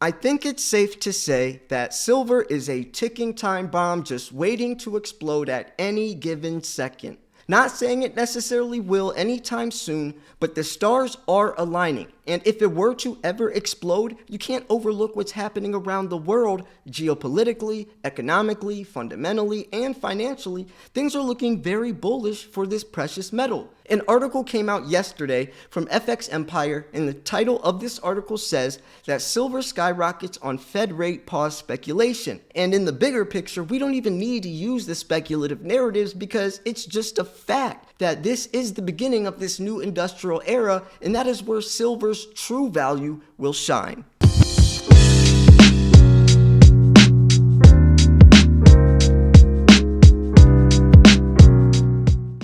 I think it's safe to say that silver is a ticking time bomb just waiting to explode at any given second. Not saying it necessarily will anytime soon, but the stars are aligning. And if it were to ever explode, you can't overlook what's happening around the world geopolitically, economically, fundamentally, and financially. Things are looking very bullish for this precious metal. An article came out yesterday from FX Empire, and the title of this article says that silver skyrockets on Fed rate pause speculation. And in the bigger picture, we don't even need to use the speculative narratives because it's just a fact that this is the beginning of this new industrial era, and that is where silver's true value will shine.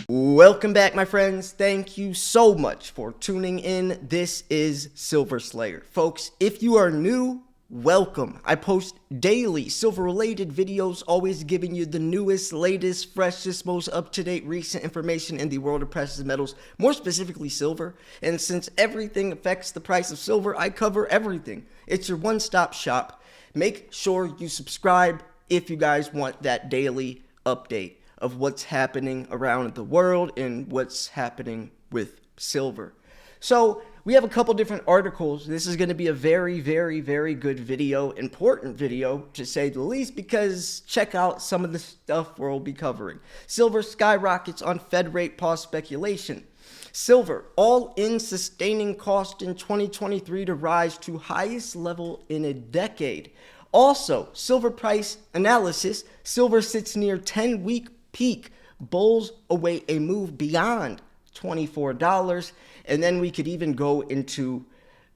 Welcome back, my friends. Thank you so much for tuning in. This is Silver Slayer. Folks, if you are new, welcome. I post daily silver-related videos, always giving you the newest, latest, freshest, most up-to-date recent information in the world of precious metals, more specifically silver. And since everything affects the price of silver, I cover everything. It's your one-stop shop. Make sure you subscribe if you guys want that daily update of what's happening around the world and what's happening with silver. So we have a couple different articles. This is going to be a very, very, very good video, important video to say the least, because check out some of the stuff we'll be covering. Silver skyrockets on Fed rate pause speculation. Silver all-in sustaining cost in 2023 to rise to highest level in a decade. Also, silver price analysis. Silver sits near 10-week peak. Bulls await a move beyond $24. And then we could even go into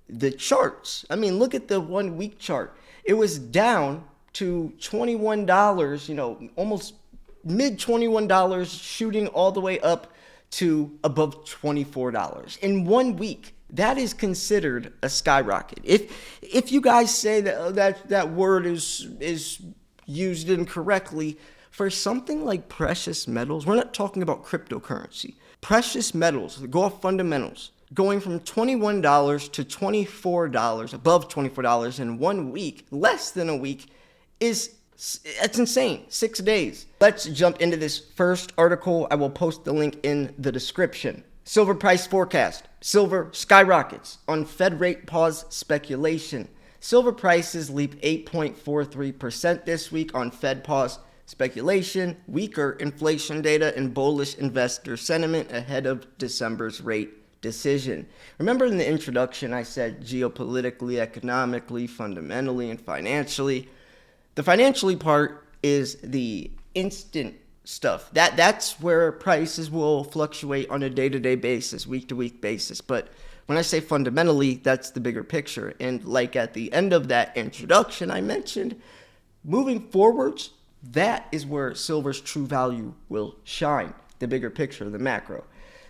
the charts. I mean, look at the 1 week chart. It was down to $21, almost mid $21, shooting all the way up to above $24 in 1 week. That is considered a skyrocket. If you guys say that word is used incorrectly, for something like precious metals, we're not talking about cryptocurrency. Precious metals, go off fundamentals, going from $21 to $24, above $24 in 1 week, less than a week, that's insane. 6 days. Let's jump into this first article. I will post the link in the description. Silver price forecast. Silver skyrockets on Fed rate pause speculation. Silver prices leap 8.43% this week on Fed pause speculation, weaker inflation data, and bullish investor sentiment ahead of December's rate decision. Remember in the introduction I said geopolitically, economically, fundamentally, and financially. The financially part is the instant stuff. That's where prices will fluctuate on a day-to-day basis, week-to-week basis. But when I say fundamentally, that's the bigger picture. And like at the end of that introduction I mentioned, moving forwards, that is where silver's true value will shine, the bigger picture, the macro.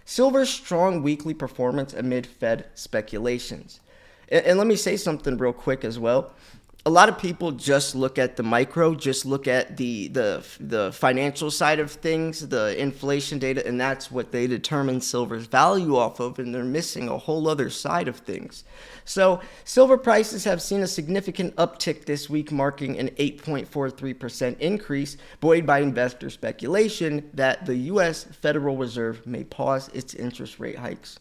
Silver's strong weekly performance amid Fed speculations. And let me say something real quick as well. A lot of people just look at the micro, just look at the financial side of things, the inflation data, and that's what they determine silver's value off of, and they're missing a whole other side of things. So silver prices have seen a significant uptick this week, marking an 8.43% increase, buoyed by investor speculation that the U.S. Federal Reserve may pause its interest rate hikes.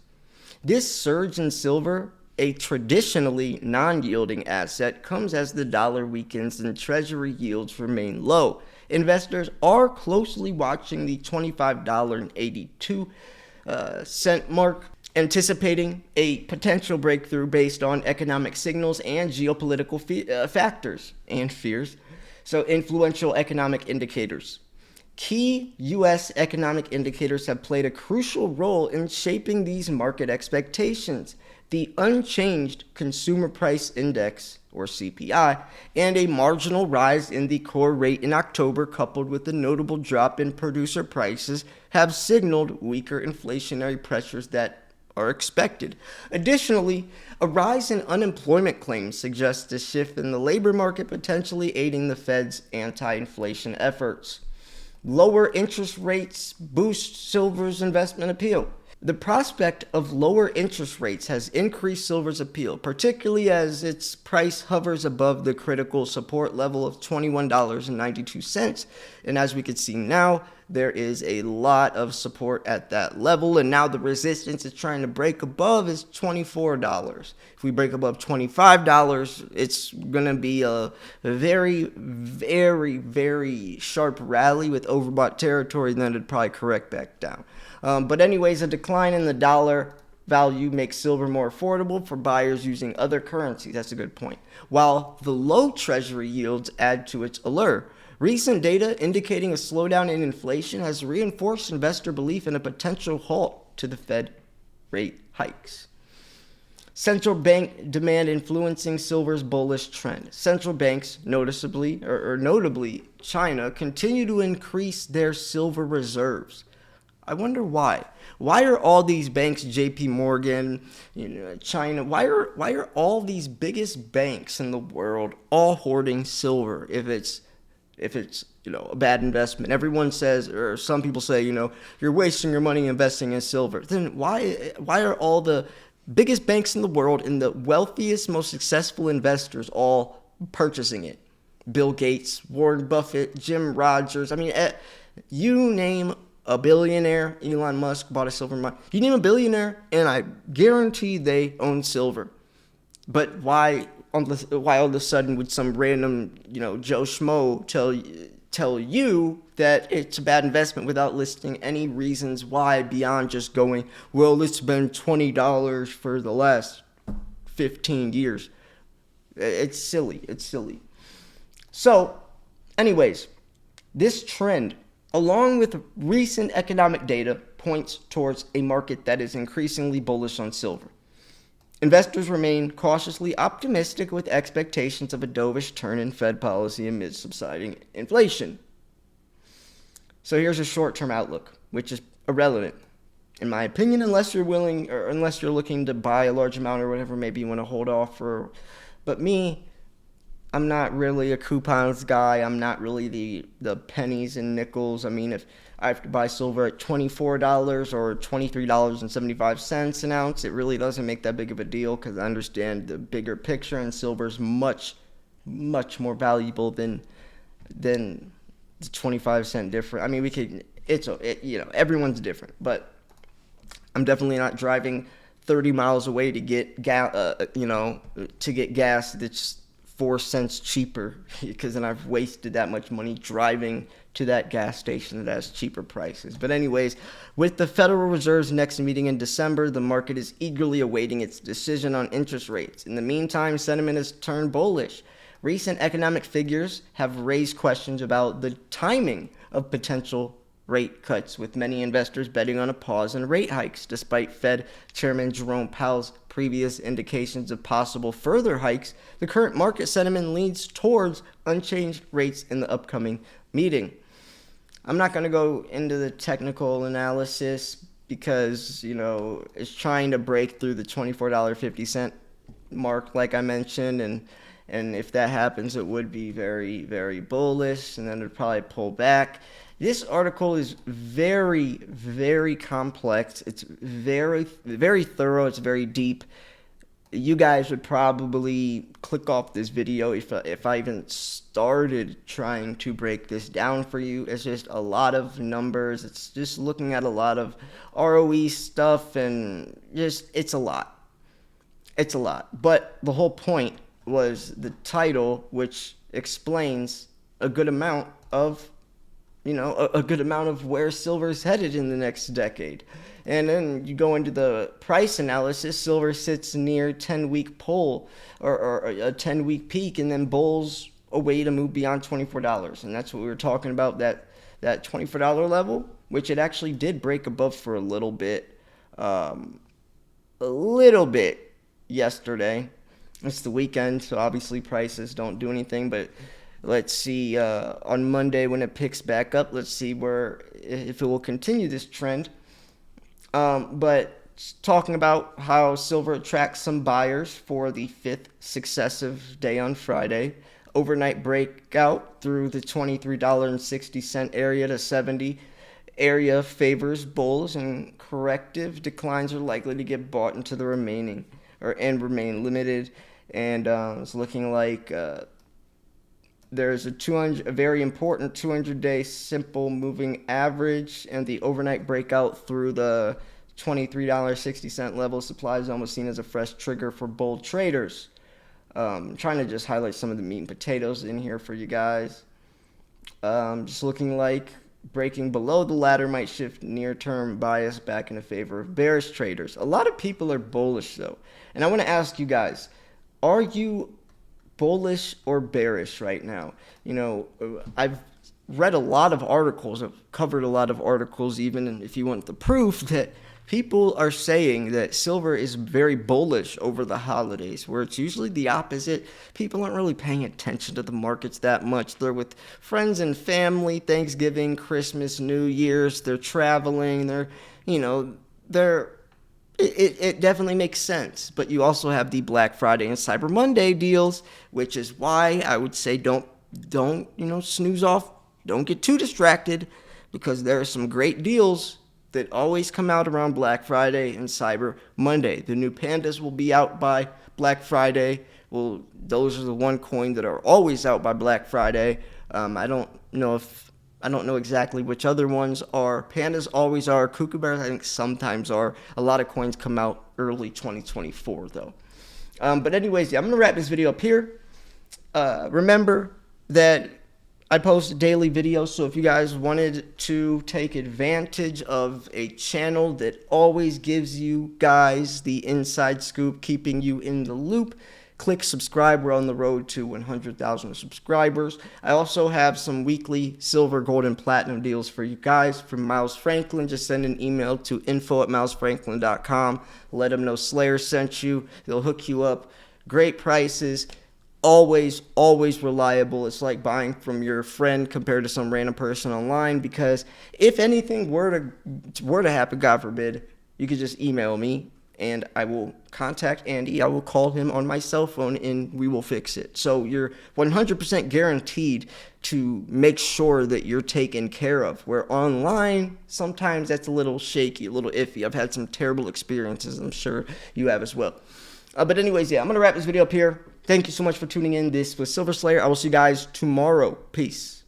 This surge in silver, a traditionally non-yielding asset, comes as the dollar weakens and treasury yields remain low. Investors are closely watching the $25.82 mark, anticipating a potential breakthrough based on economic signals and geopolitical factors and fears. So influential economic indicators. Key U.S. economic indicators have played a crucial role in shaping these market expectations. The unchanged Consumer Price Index, or CPI, and a marginal rise in the core rate in October, coupled with a notable drop in producer prices, have signaled weaker inflationary pressures that are expected. Additionally, a rise in unemployment claims suggests a shift in the labor market, potentially aiding the Fed's anti-inflation efforts. Lower interest rates boost silver's investment appeal. The prospect of lower interest rates has increased silver's appeal, particularly as its price hovers above the critical support level of $21.92. And as we can see now, there is a lot of support at that level, and now the resistance it's trying to break above is $24. If we break above $25, it's going to be a very, very, very sharp rally with overbought territory, and then it'd probably correct back down. But anyways, a decline in the dollar value makes silver more affordable for buyers using other currencies. That's a good point. While the low treasury yields add to its allure. Recent data indicating a slowdown in inflation has reinforced investor belief in a potential halt to the Fed rate hikes. Central bank demand influencing silver's bullish trend. Central banks, notably China, continue to increase their silver reserves. I wonder why. Why are all these banks, JP Morgan, China, why are all these biggest banks in the world all hoarding silver if it's a bad investment? Everyone says, or some people say, you're wasting your money investing in silver. Then why are all the biggest banks in the world and the wealthiest, most successful investors all purchasing it? Bill Gates, Warren Buffett, Jim Rogers. I mean, you name a billionaire, Elon Musk bought a silver mine. You name a billionaire, and I guarantee they own silver. But why all of a sudden would some random, Joe Schmo tell you that it's a bad investment without listing any reasons why beyond just going, well, it's been $20 for the last 15 years. It's silly. It's silly. So, anyways, this trend, along with recent economic data, points towards a market that is increasingly bullish on silver. Investors remain cautiously optimistic with expectations of a dovish turn in Fed policy amid subsiding inflation. So here's a short-term outlook, which is irrelevant, in my opinion, unless you're willing or unless you're looking to buy a large amount or whatever. Maybe you want to hold off for. But me, I'm not really a coupons guy. I'm not really the pennies and nickels. I mean, if I have to buy silver at $24 or $23.75 an ounce, it really doesn't make that big of a deal because I understand the bigger picture, and silver's much, much more valuable than the 25-cent difference. I mean, everyone's different, but I'm definitely not driving 30 miles away to get gas that's 4 cents cheaper, because then I've wasted that much money driving to that gas station that has cheaper prices. But anyways, with the Federal Reserve's next meeting in December, the market is eagerly awaiting its decision on interest rates. In the meantime, sentiment has turned bullish. Recent economic figures have raised questions about the timing of potential rate cuts, with many investors betting on a pause in rate hikes, despite Fed Chairman Jerome Powell's previous indications of possible further hikes. The current market sentiment leans towards unchanged rates in the upcoming meeting. I'm not going to go into the technical analysis because, it's trying to break through the $24.50 mark, like I mentioned, and if that happens, it would be very, very bullish, and then it would probably pull back. This article is very, very complex. It's very, very thorough. It's very deep. You guys would probably click off this video if I even started trying to break this down for you. It's just a lot of numbers. It's just looking at a lot of ROE stuff, and it's a lot. It's a lot. But the whole point was the title, which explains a good amount of where silver is headed in the next decade. And then you go into the price analysis. Silver sits near 10-week pull or a 10-week peak, and then bulls a way to move beyond $24. And that's what we were talking about, that $24 level, which it actually did break above for a little bit yesterday. It's the weekend, so obviously prices don't do anything, but let's see on Monday when it picks back up. Let's see if it will continue this trend. But talking about how silver attracts some buyers for the 5th successive day on Friday. Overnight breakout through the $23.60 area to 70. area favors bulls, and corrective declines are likely to get bought into the remaining and remain limited. And it's looking like there's a very important 200-day simple moving average, and the overnight breakout through the $23.60 level supply is almost seen as a fresh trigger for bull traders. Trying to just highlight some of the meat and potatoes in here for you guys. Just looking like breaking below the ladder might shift near-term bias back into favor of bearish traders. A lot of people are bullish though, and I want to ask you guys, are you bullish or bearish right now? You know, I've read a lot of articles, I've covered a lot of articles, even if you want the proof, that people are saying that silver is very bullish over the holidays, where it's usually the opposite. People aren't really paying attention to the markets that much. They're with friends and family, Thanksgiving, Christmas, New Year's, they're traveling, it definitely makes sense. But you also have the Black Friday and Cyber Monday deals, which is why I would say don't snooze off. Don't get too distracted, because there are some great deals that always come out around Black Friday and Cyber Monday. The new pandas will be out by Black Friday. Well, those are the one coin that are always out by Black Friday. I don't know exactly which other ones are. Pandas always are. Kookaburras, I think, sometimes are. A lot of coins come out early 2024, though. But anyways, yeah, I'm going to wrap this video up here. Remember that I post daily videos, so if you guys wanted to take advantage of a channel that always gives you guys the inside scoop, keeping you in the loop, click subscribe. We're on the road to 100,000 subscribers. I also have some weekly silver, gold, and platinum deals for you guys from Miles Franklin. Just send an email to info@milesfranklin.com. Let them know Slayer sent you. They'll hook you up. Great prices. Always reliable. It's like buying from your friend compared to some random person online, because if anything were to happen, God forbid, you could just email me and I will contact Andy. I will call him on my cell phone and we will fix it. So you're 100% guaranteed to make sure that you're taken care of. Where online, sometimes that's a little shaky, a little iffy. I've had some terrible experiences. I'm sure you have as well. But anyways, yeah, I'm going to wrap this video up here. Thank you so much for tuning in. This was Silver Slayer. I will see you guys tomorrow. Peace.